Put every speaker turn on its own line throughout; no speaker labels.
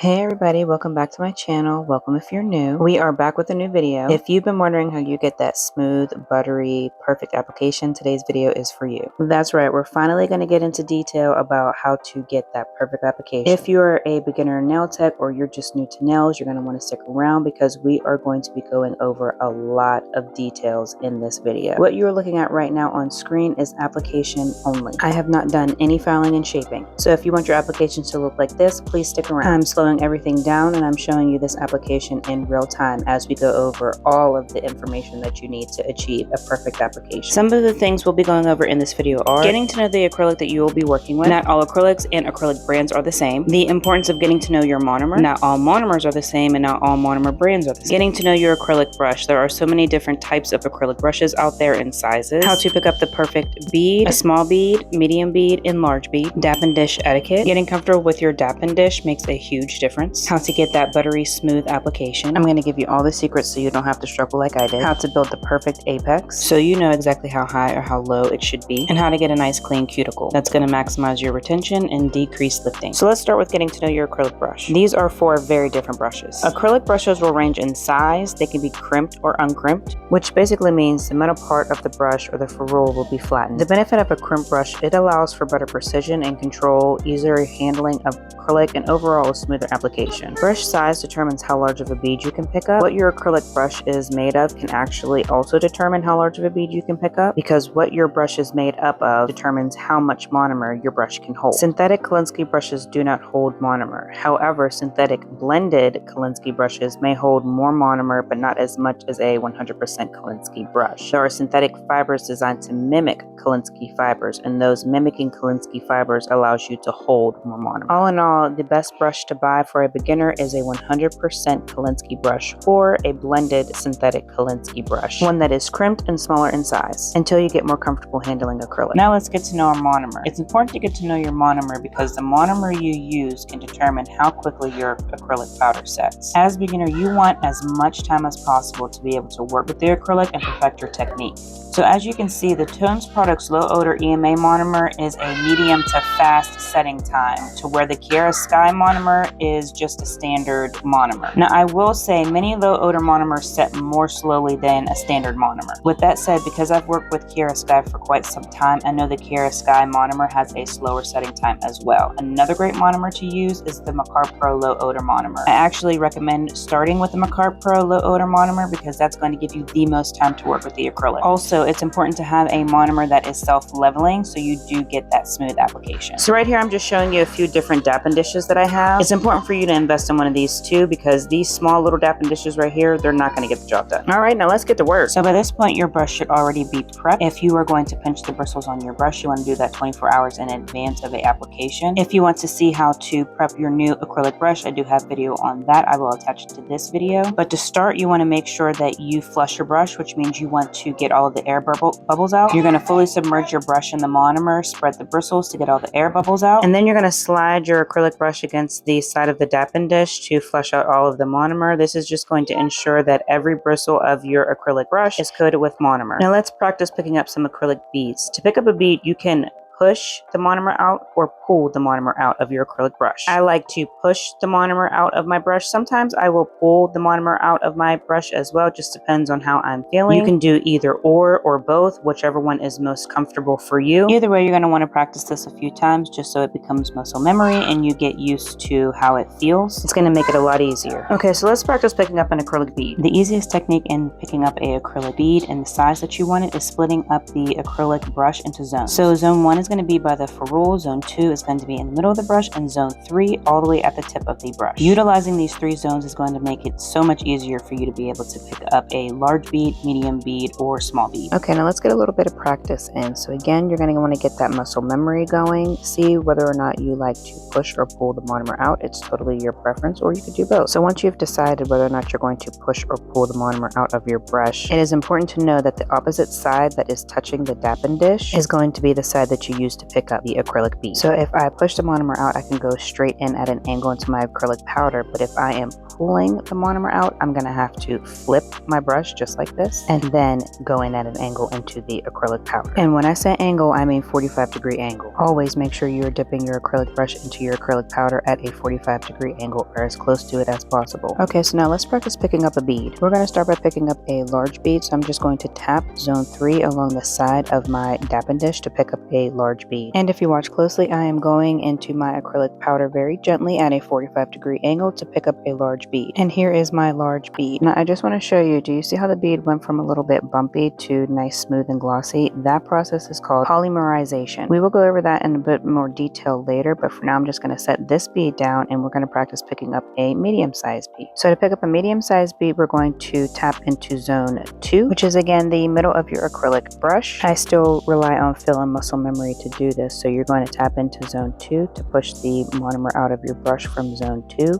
Hey everybody, welcome back to my channel. Welcome if you're new. We are back with a new video. If you've been wondering how you get that smooth, buttery, perfect application, today's video is for you. That's right, we're finally going to get into detail about how to get that perfect application. If you're a beginner nail tech or you're just new to nails, you're going to want to stick around because we are going to be going over a lot of details in this video. What you're looking at right now on screen is application only. I have not done any filing and shaping. So if you want your application to look like this, please stick around. I'm slowing everything down and I'm showing you this application in real time as we go over all of the information that you need to achieve a perfect application. Some of the things we'll be going over in this video are getting to know the acrylic that you will be working with. Not all acrylics and acrylic brands are the same. The importance of getting to know your monomer. Not all monomers are the same and not all monomer brands are the same. Getting to know your acrylic brush. There are so many different types of acrylic brushes out there in sizes. How to pick up the perfect bead, a small bead, medium bead, and large bead. Dap and dish etiquette. Getting comfortable with your dap and dish makes a huge difference. How to get that buttery smooth application. I'm going to give you all the secrets so you don't have to struggle like I did. How to build the perfect apex so you know exactly how high or how low it should be. And how to get a nice clean cuticle that's going to maximize your retention and decrease lifting. So let's start with getting to know your acrylic brush. These are 4 very different brushes. Acrylic brushes will range in size. They can be crimped or uncrimped, which basically means the metal part of the brush or the ferrule will be flattened. The benefit of a crimped brush, it allows for better precision and control, easier handling of acrylic, and overall a smoother application. Brush size determines how large of a bead you can pick up. What your acrylic brush is made of can actually also determine how large of a bead you can pick up, because what your brush is made up of determines how much monomer your brush can hold. Synthetic Kolinsky brushes do not hold monomer. However, synthetic blended Kolinsky brushes may hold more monomer, but not as much as a 100% Kolinsky brush. There are synthetic fibers designed to mimic Kolinsky fibers, and those mimicking Kolinsky fibers allows you to hold more monomer. All in all, the best brush to buy for a beginner is a 100% Kolinsky brush or a blended synthetic Kolinsky brush, one that is crimped and smaller in size, until you get more comfortable handling acrylic. Now let's get to know our monomer. It's important to get to know your monomer because the monomer you use can determine how quickly your acrylic powder sets. As a beginner, you want as much time as possible to be able to work with the acrylic and perfect your technique. So as you can see, the Tones Products Low Odor EMA Monomer is a medium to fast setting time, to where the Kiara Sky Monomer is just a standard monomer. Now I will say many low odor monomers set more slowly than a standard monomer. With that said, because I've worked with Kiara Sky for quite some time, I know the Kiara Sky monomer has a slower setting time as well. Another great monomer to use is the Makartt Pro Low Odor Monomer. I actually recommend starting with the Makartt Pro Low Odor Monomer because that's going to give you the most time to work with the acrylic. Also, it's important to have a monomer that is self-leveling so you do get that smooth application. So right here I'm just showing you a few different dap and dishes that I have. It's important for you to invest in one of these too, because these small little dap and dishes right here, they're not going to get the job done. All right, now let's get to work. So by this point your brush should already be prepped. If you are going to pinch the bristles on your brush, you want to do that 24 hours in advance of the application. If you want to see how to prep your new acrylic brush, I do have video on that. I will attach to this video. But to start, you want to make sure that you flush your brush, which means you want to get all of the air bubbles out. You're going to fully submerge your brush in the monomer, spread the bristles to get all the air bubbles out, and then you're going to slide your acrylic brush against the side of the dap and dish to flush out all of the monomer. This is just going to ensure that every bristle of your acrylic brush is coated with monomer. Now let's practice picking up some acrylic beads. To pick up a bead, you can push the monomer out or pull the monomer out of your acrylic brush. I like to push the monomer out of my brush. Sometimes I will pull the monomer out of my brush as well. Just depends on how I'm feeling. You can do either or both, whichever one is most comfortable for you. Either way, you're going to want to practice this a few times just so it becomes muscle memory and you get used to how it feels. It's going to make it a lot easier. Okay, so let's practice picking up an acrylic bead. The easiest technique in picking up a acrylic bead and the size that you want it is splitting up the acrylic brush into zones. So zone 1 is going to be by the ferrule, zone 2 is going to be in the middle of the brush, and zone 3 all the way at the tip of the brush. Utilizing these 3 zones is going to make it so much easier for you to be able to pick up a large bead, medium bead, or small bead. Okay, now let's get a little bit of practice in. So again, you're going to want to get that muscle memory going. See whether or not you like to push or pull the monomer out. It's totally your preference, or you could do both. So once you've decided whether or not you're going to push or pull the monomer out of your brush, it is important to know that the opposite side that is touching the dap and dish is going to be the side that you use to pick up the acrylic bead. So if I push the monomer out, I can go straight in at an angle into my acrylic powder, but if I am pulling the monomer out, I'm going to have to flip my brush just like this and then go in at an angle into the acrylic powder. And when I say angle, I mean 45-degree angle. Always make sure you're dipping your acrylic brush into your acrylic powder at a 45-degree angle or as close to it as possible. Okay, so now let's practice picking up a bead. We're going to start by picking up a large bead, so I'm just going to tap zone 3 along the side of my dapping dish to pick up a large bead. And if you watch closely, I am going into my acrylic powder very gently at a 45-degree angle to pick up a large bead. And here is my large bead. Now I just want to show you, do you see how the bead went from a little bit bumpy to nice, smooth, and glossy? That process is called polymerization. We will go over that in a bit more detail later, but for now I'm just going to set this bead down and we're going to practice picking up a medium-sized bead. So to pick up a medium-sized bead, we're going to tap into zone 2, which is again the middle of your acrylic brush. I still rely on feel and muscle memory to do this, so you're going to tap into zone 2 to push the monomer out of your brush from zone 2.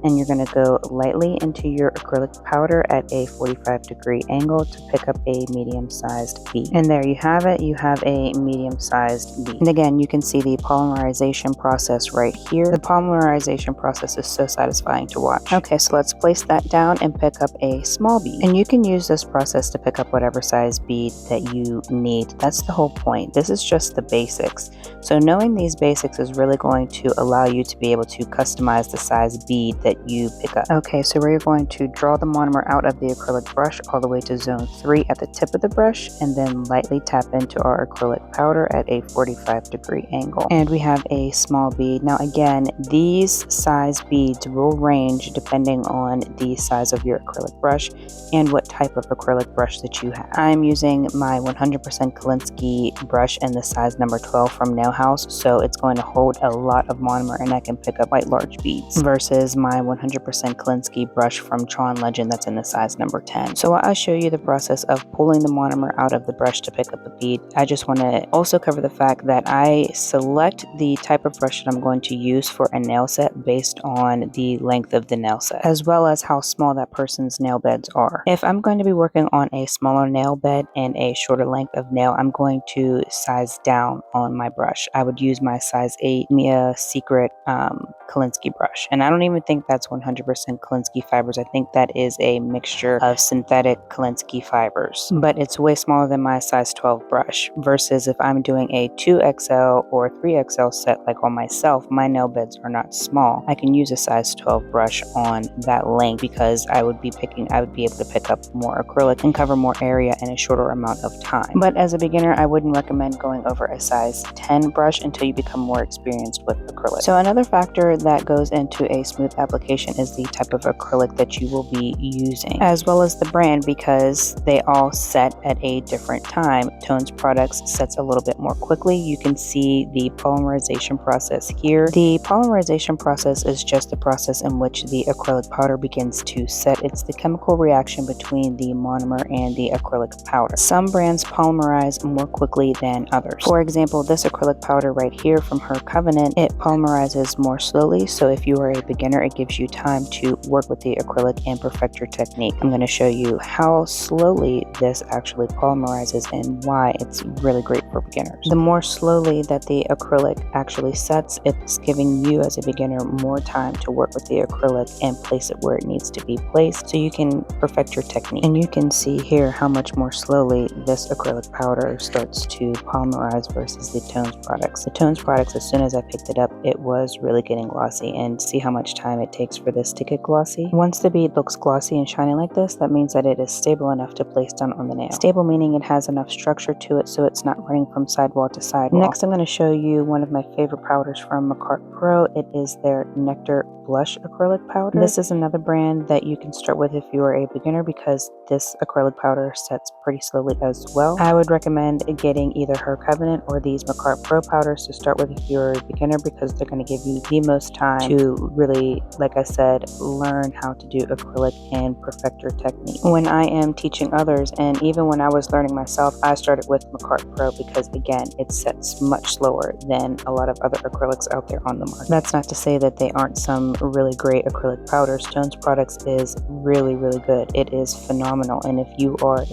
And you're going to go lightly into your acrylic powder at a 45-degree angle to pick up a medium-sized bead. And there you have it. You have a medium-sized bead. And again, you can see the polymerization process right here. The polymerization process is so satisfying to watch. Okay, so let's place that down and pick up a small bead. And you can use this process to pick up whatever size bead that you need. That's the whole point. This is just the basics. So knowing these basics is really going to allow you to be able to customize the size bead that you pick up. Okay, so we're going to draw the monomer out of the acrylic brush all the way to zone 3 at the tip of the brush and then lightly tap into our acrylic powder at a 45-degree angle. And we have a small bead. Now again, these size beads will range depending on the size of your acrylic brush and what type of acrylic brush that you have. I'm using my 100% Kolinsky brush in the size number 12 from Nail House, so it's going to hold a lot of monomer and I can pick up quite large beads versus my 100% Kolinsky brush from Tron Legend that's in the size number 10. So while I show you the process of pulling the monomer out of the brush to pick up a bead, I just want to also cover the fact that I select the type of brush that I'm going to use for a nail set based on the length of the nail set, as well as how small that person's nail beds are. If I'm going to be working on a smaller nail bed and a shorter length of nail, I'm going to size down on my brush. I would use my size 8 Mia Secret Kolinsky brush, and I don't even think that's 100% Kolinsky fibers. I think that is a mixture of synthetic Kolinsky fibers, but it's way smaller than my size 12 brush versus if I'm doing a 2XL or 3XL set like on myself, my nail beds are not small. I can use a size 12 brush on that length because I would be able to pick up more acrylic and cover more area in a shorter amount of time. But as a beginner, I wouldn't recommend going over a size 10 brush until you become more experienced with acrylic. So another factor that goes into a smooth application is the type of acrylic that you will be using, as well as the brand, because they all set at a different time. Tones products sets a little bit more quickly. You can see the polymerization process here. The polymerization process is just the process in which the acrylic powder begins to set. It's the chemical reaction between the monomer and the acrylic powder. Some brands polymerize more quickly than others. For example, this acrylic powder right here from her Kovenant, it polymerizes more slowly, so if you are a beginner, it gives you time to work with the acrylic and perfect your technique. I'm going to show you how slowly this actually polymerizes and why it's really great for beginners. The more slowly that the acrylic actually sets, it's giving you as a beginner more time to work with the acrylic and place it where it needs to be placed so you can perfect your technique. And you can see here how much more slowly this acrylic powder starts to polymerize versus the Tones products. The Tones products, as soon as I picked it up, it was really getting glossy, and see how much time it takes for this to get glossy. Once the bead looks glossy and shiny like this, that means that it is stable enough to place down on the nail. Stable meaning it has enough structure to it so it's not running from sidewall to sidewall. Next, I'm going to show you one of my favorite powders from Makartt Pro. It is their Nectar blush acrylic powder. This is another brand that you can start with if you are a beginner because this acrylic powder sets pretty slowly as well. I would recommend getting either her Kovenant or these Makartt Pro powders to start with if you're a beginner because they're going to give you the most time to really, like I said, learn how to do acrylic and perfect your technique. When I am teaching others, and even when I was learning myself, I started with Makartt Pro because again, it sets much slower than a lot of other acrylics out there on the market. That's not to say that they aren't some really great acrylic powder. Stone's Products is really, really good. It is phenomenal. And if you are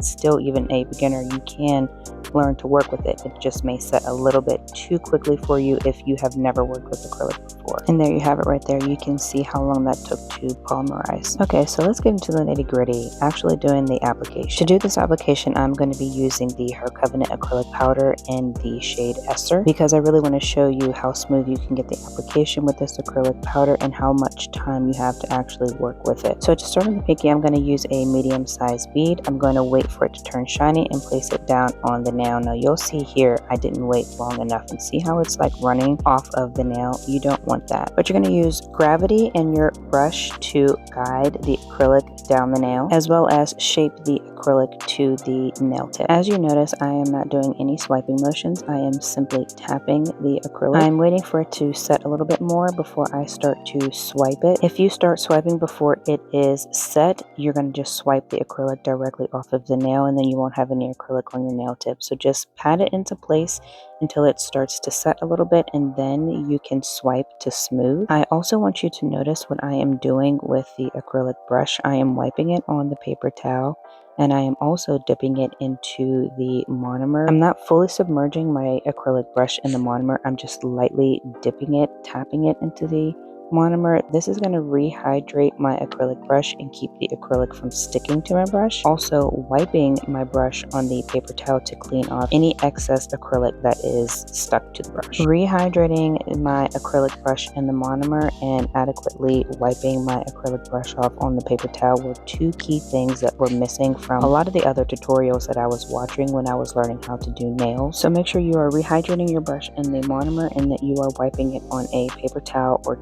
still even a beginner, you can learn to work with it. It just may set a little bit too quickly for you if you have never worked with acrylic before. And there you have it right there. You can see how long that took to polymerize. Okay, so let's get into the nitty-gritty, actually doing the application. To do this application, I'm going to be using the Kovenant acrylic powder in the shade Esther, because I really want to show you how smooth you can get the application with this acrylic powder and how much time you have to actually work with it. So to start on the pinky, I'm going to use a medium-sized bead. I'm going to wait for it to turn shiny and place it down on the nail. Now you'll see here I didn't wait long enough, and see how it's like running off of the nail? You don't want that. But you're going to use gravity in your brush to guide the acrylic down the nail, as well as shape the acrylic to the nail tip. As you notice, I am not doing any swiping motions. I am simply tapping the acrylic. I'm waiting for it to set a little bit more before I start to swipe it. If you start swiping before it is set, you're going to just swipe the acrylic directly off of the nail, and then you won't have any acrylic on your nail tip. So just pat it into place until it starts to set a little bit, and then you can swipe to smooth. I also want you to notice what I am doing with the acrylic brush. I am wiping it on the paper towel, and I am also dipping it into the monomer. I'm not fully submerging my acrylic brush in the monomer. I'm just lightly dipping it, tapping it into the monomer. This is going to rehydrate my acrylic brush and keep the acrylic from sticking to my brush. Also wiping my brush on the paper towel to clean off any excess acrylic that is stuck to the brush. Rehydrating my acrylic brush in the monomer and adequately wiping my acrylic brush off on the paper towel were two key things that were missing from a lot of the other tutorials that I was watching when I was learning how to do nails. So make sure you are rehydrating your brush in the monomer and that you are wiping it on a paper towel or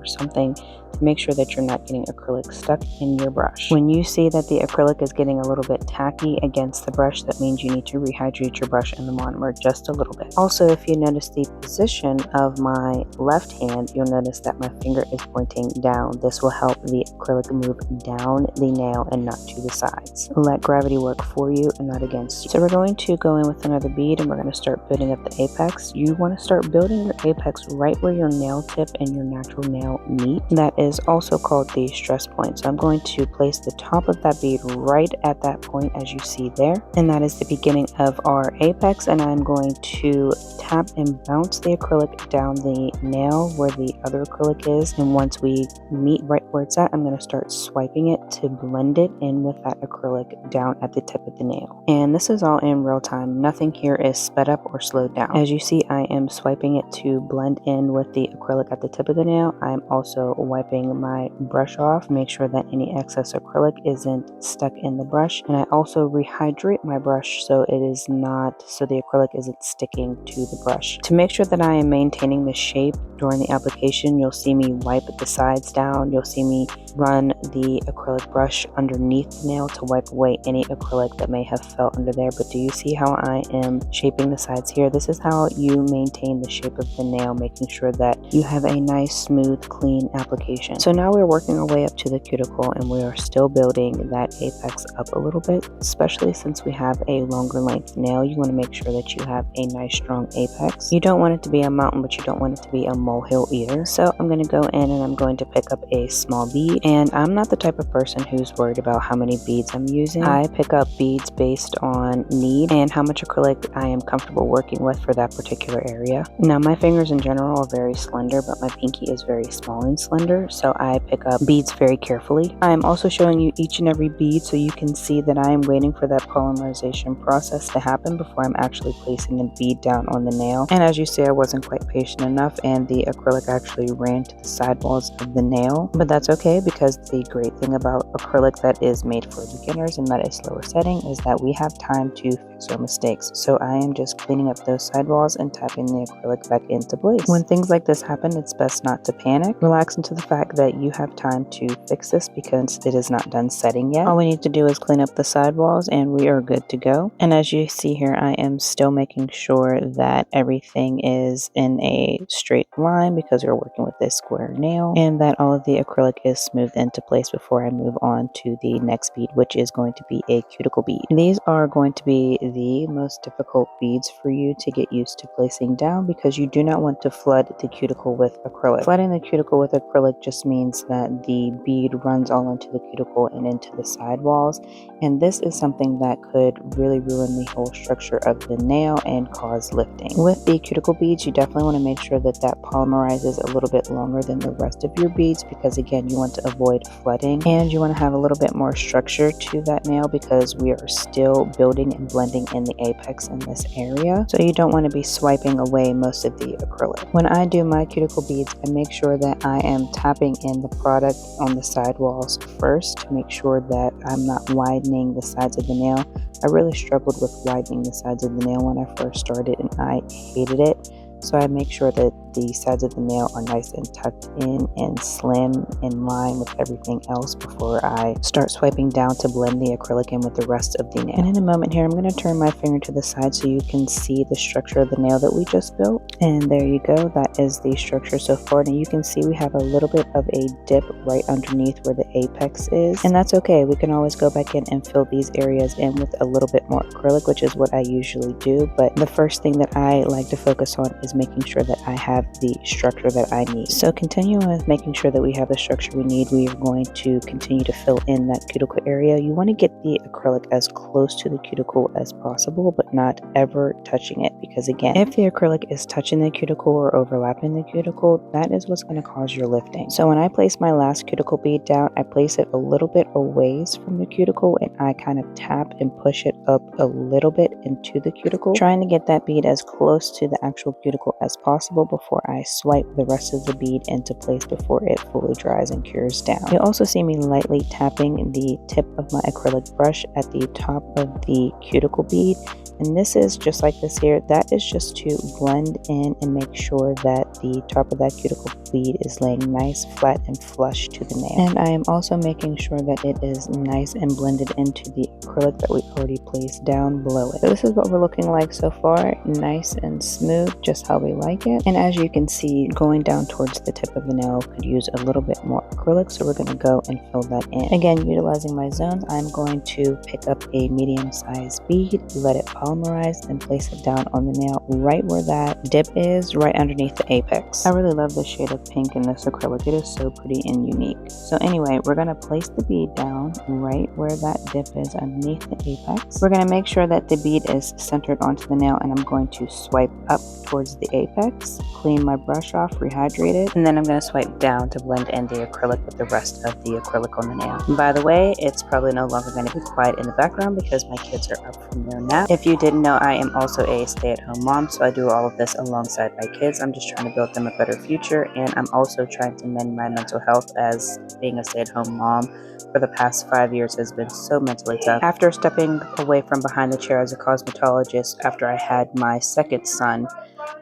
something to make sure that you're not getting acrylic stuck in your brush. When you see that the acrylic is getting a little bit tacky against the brush, that means you need to rehydrate your brush in the monomer just a little bit. Also, if you notice the position of my left hand, you'll notice that my finger is pointing down. This will help the acrylic move down the nail and not to the sides. Let gravity work for you and not against you. So we're going to go in with another bead, and we're going to start building up the apex. You want to start building your apex right where your nail tip and your natural nail meet. That is also called the stress point. So I'm going to place the top of that bead right at that point, as you see there, and that is the beginning of our apex. And I'm going to tap and bounce the acrylic down the nail where the other acrylic is, and once we meet right where it's at, I'm going to start swiping it to blend it in with that acrylic down at the tip of the nail. And this is all in real time. Nothing here is sped up or slowed down. As you see, I am swiping it to blend in with the acrylic at the tip of the nail. I'm also wiping my brush off, make sure that any excess acrylic isn't stuck in the brush, and I also rehydrate my brush so the acrylic isn't sticking to the brush. To make sure that I am maintaining the shape during the application, you'll see me wipe the sides down. You'll see me run the acrylic brush underneath the nail to wipe away any acrylic that may have fell under there. But do you see how I am shaping the sides here? This is how you maintain the shape of the nail, making sure that you have a nice, smooth, clean application. So now we're working our way up to the cuticle, and we are still building that apex up a little bit, especially since we have a longer length nail. You want to make sure that you have a nice strong apex. You don't want it to be a mountain, but you don't want it to be a molehill either. So I'm going to go in and I'm going to pick up a small bead, and I'm not the type of person who's worried about how many beads I'm using. I pick up beads based on need and how much acrylic I am comfortable working with for that particular area. Now my fingers in general are very slender, but my pinky is very small and slender, so I pick up beads very carefully. I'm also showing you each and every bead so you can see that I am waiting for that polymerization process to happen before I'm actually placing the bead down on the nail. And as you see, I wasn't quite patient enough, and the acrylic actually ran to the sidewalls of the nail, but that's okay, because the great thing about acrylic that is made for beginners and at a slower setting is that we have time to fix our mistakes. So I am just cleaning up those sidewalls and tapping the acrylic back into place. When things like this happen, it's best not to panic. Relax into the fact that you have time to fix this because it is not done setting yet. All we need to do is clean up the sidewalls and we are good to go. And as you see here, I am still making sure that everything is in a straight line because we're working with this square nail, and that all of the acrylic is smoothed into place before I move on to the next bead, which is going to be a cuticle bead. These are going to be the most difficult beads for you to get used to placing down because you do not want to flood the cuticle with acrylic. Flooding the cuticle with acrylic just just means that the bead runs all into the cuticle and into the sidewalls, and this is something that could really ruin the whole structure of the nail and cause lifting. With the cuticle beads, you definitely want to make sure that that polymerizes a little bit longer than the rest of your beads, because again, you want to avoid flooding, and you want to have a little bit more structure to that nail because we are still building and blending in the apex in this area. So you don't want to be swiping away most of the acrylic. When I do my cuticle beads, I make sure that I am tapping in the product on the sidewalls first to make sure that I'm not widening the sides of the nail. I really struggled with widening the sides of the nail when I first started, and I hated it. So I make sure that the sides of the nail are nice and tucked in and slim in line with everything else before I start swiping down to blend the acrylic in with the rest of the nail. And in a moment here, I'm going to turn my finger to the side so you can see the structure of the nail that we just built. And there you go. That is the structure so far. And you can see we have a little bit of a dip right underneath where the apex is. And that's okay. We can always go back in and fill these areas in with a little bit more acrylic, which is what I usually do. But the first thing that I like to focus on is making sure that I have the structure that I need. So continuing with making sure that we have the structure we need, we are going to continue to fill in that cuticle area. You want to get the acrylic as close to the cuticle as possible, but not ever touching it, because again, if the acrylic is touching the cuticle or overlapping the cuticle, that is what's going to cause your lifting. So when I place my last cuticle bead down, I place it a little bit away from the cuticle, and I kind of tap and push it up a little bit into the cuticle, trying to get that bead as close to the actual cuticle as possible before I swipe the rest of the bead into place before it fully dries and cures down. You'll also see me lightly tapping the tip of my acrylic brush at the top of the cuticle bead. And this is just like this here. That is just to blend in and make sure that the top of that cuticle bead is laying nice, flat, and flush to the nail. And I am also making sure that it is nice and blended into the acrylic that we already placed down below it. So this is what we're looking like so far. Nice and smooth, just how we like it. And as you can see, going down towards the tip of the nail could use a little bit more acrylic, so we're going to go and fill that in. Again, utilizing my zones, I'm going to pick up a medium-sized bead, let it polymerize, and place it down on the nail right where that dip is, right underneath the apex. I really love the shade of pink in this acrylic. It is so pretty and unique. So anyway, we're going to place the bead down right where that dip is underneath the apex. We're going to make sure that the bead is centered onto the nail, and I'm going to swipe up towards the apex, clean my brush off, rehydrate it, and then I'm going to swipe down to blend in the acrylic with the rest of the acrylic on the nail. And by the way, it's probably no longer going to be quiet in the background because my kids are up from their nap. If you didn't know, I am also a stay-at-home mom, so I do all of this alongside my kids. I'm just trying to build them a better future, and I'm also trying to mend my mental health, as being a stay-at-home mom for the past 5 years has been so mentally tough. After stepping away from behind the chair as a cosmetologist after I had my second son,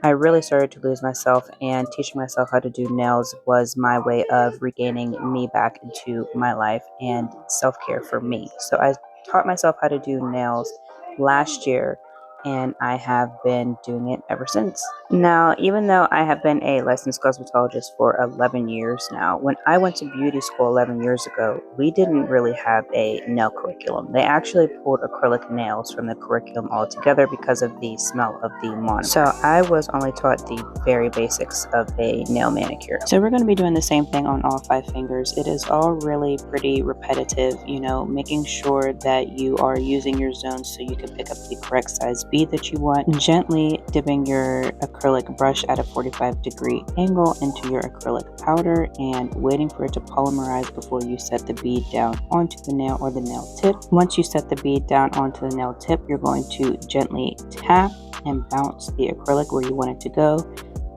I really started to lose myself, and teaching myself how to do nails was my way of regaining me back into my life and self-care for me. So I taught myself how to do nails last year, and I have been doing it ever since. Now, even though I have been a licensed cosmetologist for 11 years now, when I went to beauty school 11 years ago, we didn't really have a nail curriculum. They actually pulled acrylic nails from the curriculum altogether because of the smell of the monomer. So I was only taught the very basics of a nail manicure. So we're going to be doing the same thing on all 5 fingers. It is all really pretty repetitive, you know, making sure that you are using your zones so you can pick up the correct size bead that you want, gently dipping your acrylic brush at a 45-degree angle into your acrylic powder and waiting for it to polymerize before you set the bead down onto the nail or the nail tip. Once you set the bead down onto the nail tip, you're going to gently tap and bounce the acrylic where you want it to go.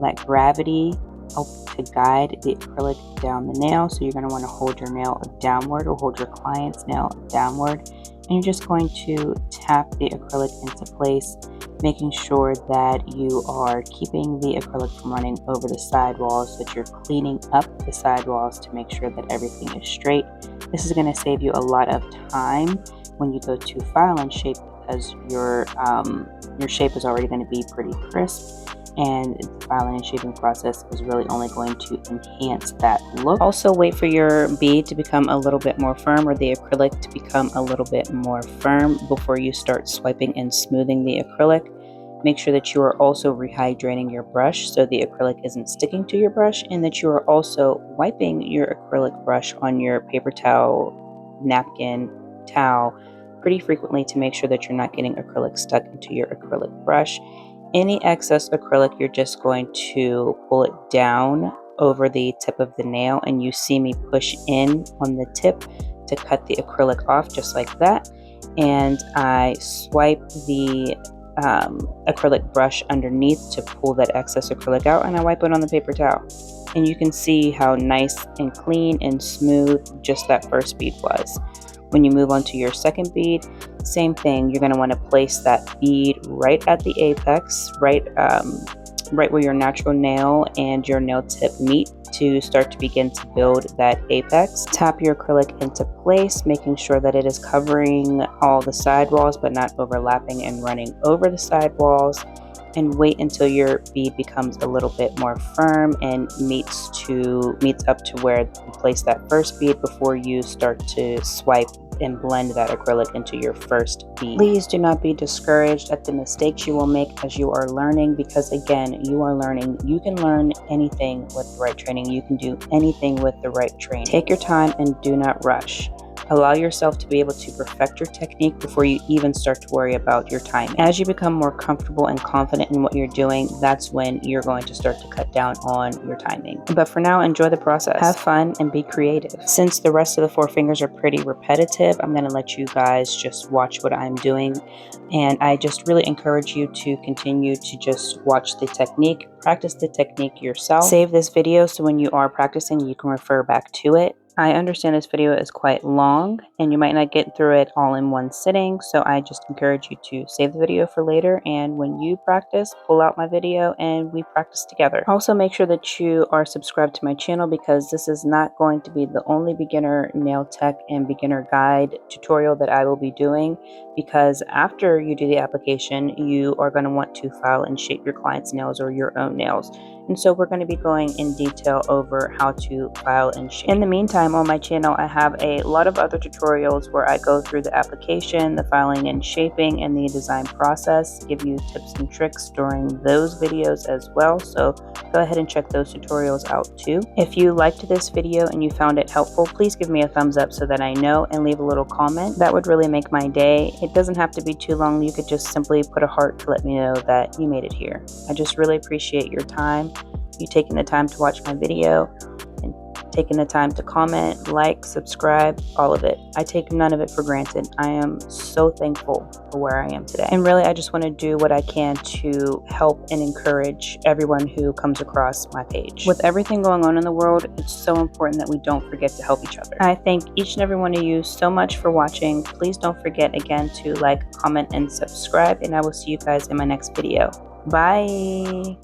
Let gravity help to guide the acrylic down the nail. So you're going to want to hold your nail downward, or hold your client's nail downward. And you're just going to tap the acrylic into place, making sure that you are keeping the acrylic from running over the sidewalls, that you're cleaning up the sidewalls to make sure that everything is straight. This is going to save you a lot of time when you go to file and shape, because your shape is already going to be pretty crisp, and the filing and shaping process is really only going to enhance that look. Also, wait for your bead to become a little bit more firm, or the acrylic to become a little bit more firm, before you start swiping and smoothing the acrylic. Make sure that you are also rehydrating your brush so the acrylic isn't sticking to your brush, and that you are also wiping your acrylic brush on your paper towel, napkin, towel pretty frequently to make sure that you're not getting acrylic stuck into your acrylic brush. Any excess acrylic, you're just going to pull it down over the tip of the nail, and you see me push in on the tip to cut the acrylic off just like that. And I swipe the acrylic brush underneath to pull that excess acrylic out, and I wipe it on the paper towel. And you can see how nice and clean and smooth just that first bead was. When you move on to your second bead, same thing. You're going to want to place that bead right at the apex, right where your natural nail and your nail tip meet to start to begin to build that apex. Tap your acrylic into place, making sure that it is covering all the side walls but not overlapping and running over the side walls. And wait until your bead becomes a little bit more firm and meets up to where you place that first bead before you start to swipe and blend that acrylic into your first bead. Please do not be discouraged at the mistakes you will make as you are learning, because again, you are learning. You can learn anything with the right training. You can do anything with the right training. Take your time and do not rush. Allow yourself to be able to perfect your technique before you even start to worry about your timing. As you become more comfortable and confident in what you're doing, that's when you're going to start to cut down on your timing. But for now, enjoy the process. Have fun and be creative. Since the rest of the four fingers are pretty repetitive, I'm going to let you guys just watch what I'm doing. And I just really encourage you to continue to just watch the technique, practice the technique yourself. Save this video so when you are practicing, you can refer back to it. I understand this video is quite long and you might not get through it all in one sitting, so I just encourage you to save the video for later, and when you practice, pull out my video and we practice together. Also, make sure that you are subscribed to my channel, because this is not going to be the only beginner nail tech and beginner guide tutorial that I will be doing, because after you do the application, you are going to want to file and shape your client's nails or your own nails. And so we're going to be going in detail over how to file and shape. In the meantime, on my channel, I have a lot of other tutorials where I go through the application, the filing and shaping, and the design process, give you tips and tricks during those videos as well. So go ahead and check those tutorials out too. If you liked this video and you found it helpful, please give me a thumbs up so that I know, and leave a little comment. That would really make my day. It doesn't have to be too long. You could just simply put a heart to let me know that you made it here. I just really appreciate your time, you taking the time to watch my video, and taking the time to comment, like, subscribe, all of it. I take none of it for granted. I am so thankful for where I am today. And really, I just want to do what I can to help and encourage everyone who comes across my page. With everything going on in the world, it's so important that we don't forget to help each other. I thank each and every one of you so much for watching. Please don't forget again to like, comment, and subscribe, and I will see you guys in my next video. Bye!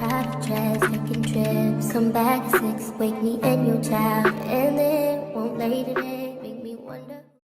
out of dress, taking trips. Come back at 6, wake me and your child, and then won't lay today.